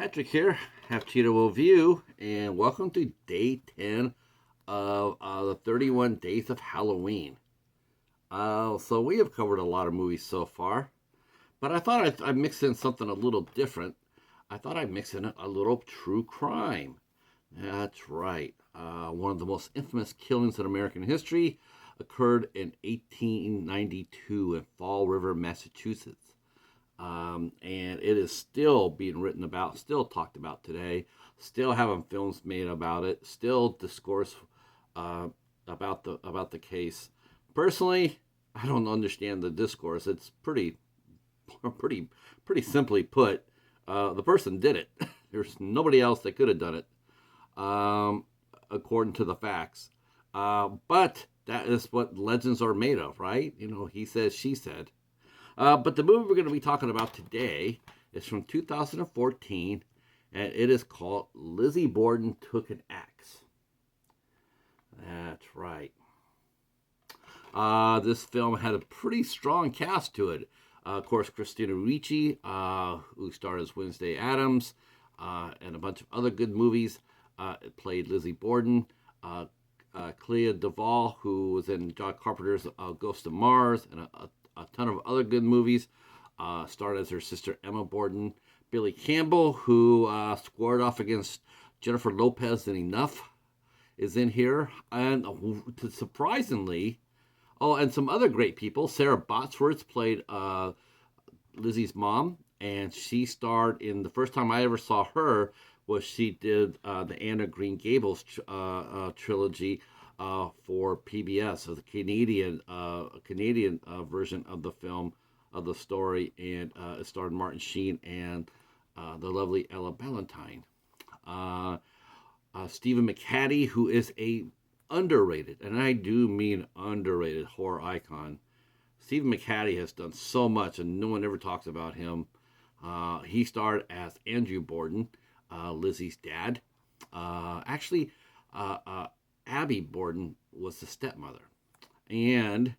Patrick here, Half Cheetah Will View, and welcome to day 10 of the 31 Days of Halloween. So we have covered a lot of movies so far, but I thought I'd mix in something a little different. I thought I'd mix in a little true crime. That's right. One of the most infamous killings in American history occurred in 1892 in Fall River, Massachusetts. And it is still being written about, still talked about today, still having films made about it, still discourse uh, about the case. Personally, I don't understand the discourse. It's pretty pretty simply put. The person did it. There's nobody else that could have done it, um, according to the facts. But that is what legends are made of, right? You know, he says, she said. But the movie we're going to be talking about today is from 2014, and it is called Lizzie Borden Took an Axe. That's right. This film had a pretty strong cast to it. Of course, Christina Ricci, who starred as Wednesday Addams, and a bunch of other good movies. Played Lizzie Borden. Clea Duvall, who was in John Carpenter's Ghost of Mars, and a ton of other good movies. Starred as her sister Emma Borden. Billy Campbell, who squared off against Jennifer Lopez in Enough, is in here. And surprisingly, and some other great people. Sarah Botsworth played Lizzie's mom, and she starred in, the first time I ever saw her was she did the Anne of Green Gables trilogy for PBS, so the Canadian version of the film, of the story, and it starred Martin Sheen and the lovely Ella Ballantyne. Stephen McHattie, who is a underrated, and I do mean underrated, horror icon. Stephen McHattie has done so much, and no one ever talks about him. He starred as Andrew Borden, Lizzie's dad. Actually, Abby Borden was the stepmother. And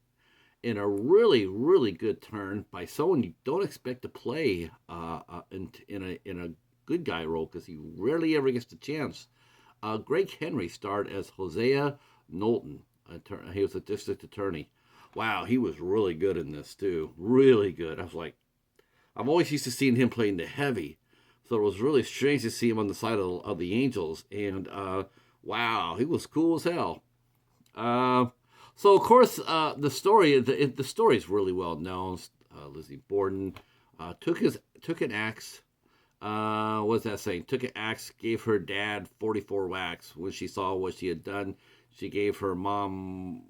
in a really, really good turn by someone you don't expect to play in a good guy role, because he rarely ever gets the chance. Greg Henry starred as Hosea Knowlton. He was a district attorney. Wow, he was really good in this too. Really good. I was like, I've always used to seeing him playing the heavy, so it was really strange to see him on the side of the Angels. And wow, he was cool as hell. So of course, the story is really well known. Lizzie Borden took an axe. What's that saying? Took an axe, gave her dad 44 whacks. When she saw what she had done, she gave her mom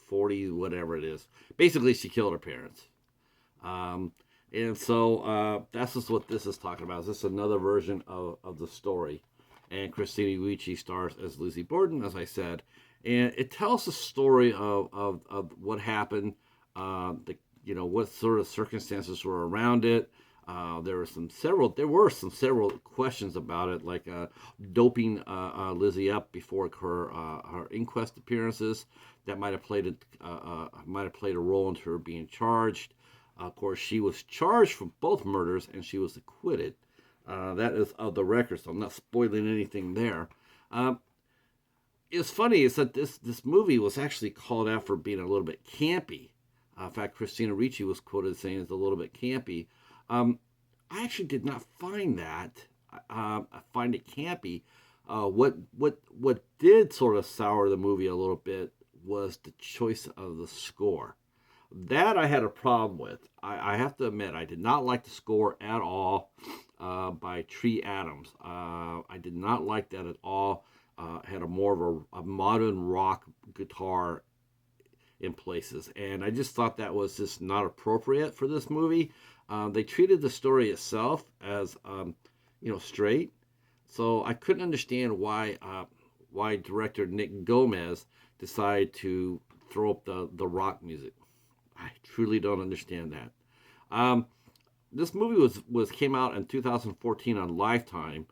40, whatever it is. Basically, she killed her parents. And so that's just what this is talking about. This is another version of the story. And Christina Ricci stars as Lizzie Borden, as I said. And it tells the story of what happened, what sort of circumstances were around it. There were some several questions about it, like doping Lizzie up before her inquest appearances. That might have played a role into her being charged. Of course, she was charged for both murders, and she was acquitted. That is of the record, so I'm not spoiling anything there. It's funny is that this movie was actually called out for being a little bit campy. In fact, Christina Ricci was quoted saying it's a little bit campy. I actually did not find that. I find it campy. What did sort of sour the movie a little bit was the choice of the score. That I had a problem with. I have to admit, I did not like the score at all by Tree Adams. I did not like that at all. Had a more of a modern rock guitar in places, and I just thought that was just not appropriate for this movie. They treated the story itself as straight, so I couldn't understand why director Nick Gomez decided to throw up the rock music. I truly don't understand that. This movie was came out in 2014 on Lifetime,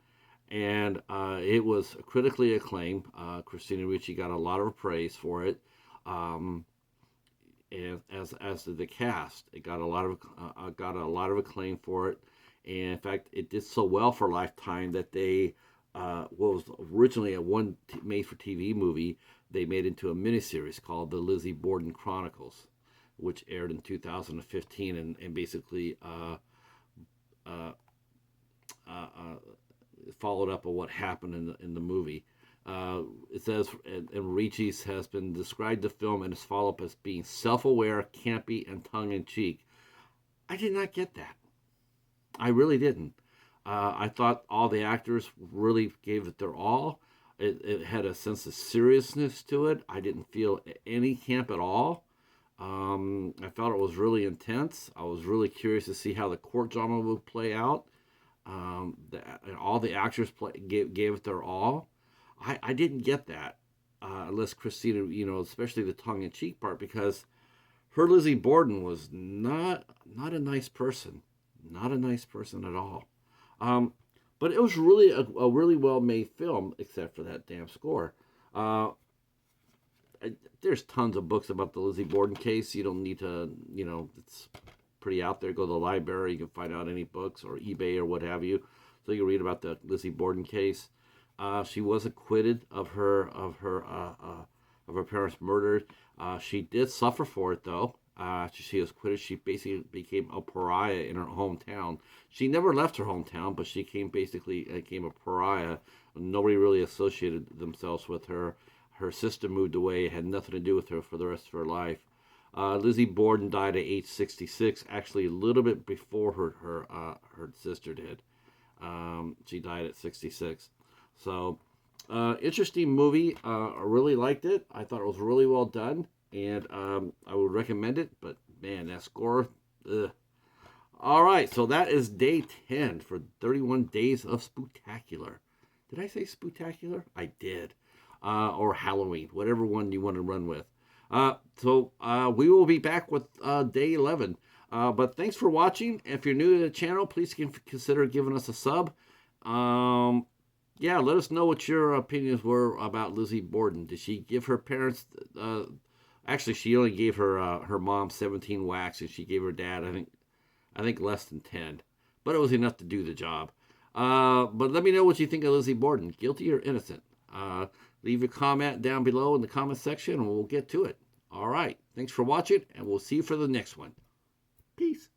and it was critically acclaimed. Christina Ricci got a lot of praise for it. And as did the cast, it got a lot of acclaim for it, And in fact, it did so well for Lifetime that they, what was originally a one made-for-TV movie, they made into a miniseries called The Lizzie Borden Chronicles, which aired in 2015 and basically uh, uh, followed up on what happened in the movie. It says, and Ricci has been described the film and its follow-up as being self-aware, campy, and tongue-in-cheek. I did not get that. I really didn't. I thought all the actors really gave it their all. It had a sense of seriousness to it. I didn't feel any camp at all. I felt it was really intense. I was really curious to see how the court drama would play out. And all the actors gave it their all. I didn't get that unless Christina, especially the tongue in cheek part, because her Lizzie Borden was not a nice person, not a nice person at all. Um, but it was really a really well made film, except for that damn score. Uh, there's tons of books about the Lizzie Borden case. You don't need to, it's pretty out there. Go to the library, you can find out any books or eBay or what have you. So you can read about the Lizzie Borden case. She was acquitted of her parents' murder. She did suffer for it though. She was acquitted. She basically became a pariah in her hometown. She never left her hometown, but she became a pariah. Nobody really associated themselves with her. Her sister moved away, had nothing to do with her for the rest of her life. Lizzie Borden died at age 66, actually a little bit before her sister did. She died at 66. So, interesting movie. I really liked it. I thought it was really well done, and I would recommend it. But man, that score. Ugh. All right, so that is day 10 for 31 days of Spooktacular. Did I say Spooktacular? I did. Or Halloween, whatever one you want to run with. So we will be back with day 11. But thanks for watching. If you're new to the channel, please consider giving us a sub. Yeah, let us know what your opinions were about Lizzie Borden. Did she give her parents... actually, she only gave her mom 17 whacks, and she gave her dad, I think less than 10. But it was enough to do the job. But let me know what you think of Lizzie Borden. Guilty or innocent? Leave a comment down below in the comment section, and we'll get to it. All right. Thanks for watching, and we'll see you for the next one. Peace.